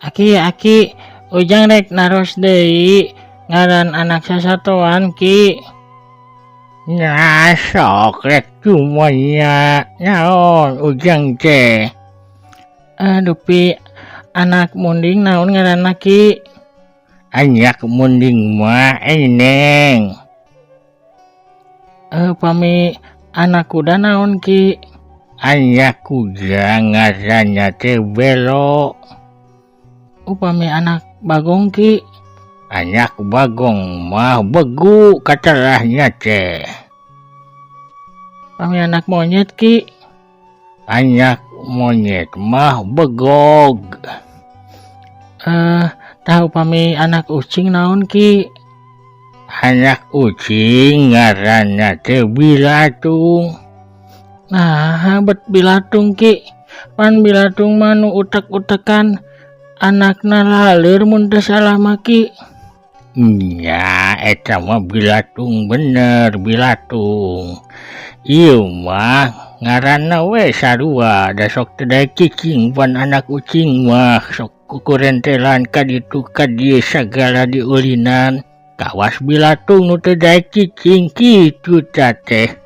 Aki ujang rek naros deui ngaran anak sasatoan Ki. Nah sok rek cumanya naon ujang teh. Dupi anak munding naon ngaranna Ki? Anak munding mah Eneng. Upami anak kuda naon Ki? Anak kuda ngaranna teh Belo. Upami anak bagong Ki? Anak bagong mah Begu katerahnya teh. Upami anak monyet Ki? Anak monyet mah Begog. Tahu upami anak ucing naon Ki? Anak ucing ngaranna teh Bilatung. Nah, bet Bilatung Ki. Pan Bilatung mah nu utek-utekan anakna laleur mun teu salah mah Ki. Nya eta mah Bilatung bener Bilatung. Ieu mah ngaranna we sarua da sok teu daek cicing pan anak ucing mah sok kukurentelan ka ditu ka dieu sagala diulinan. Kawas Bilatung nu teu daek cicing kitu teh.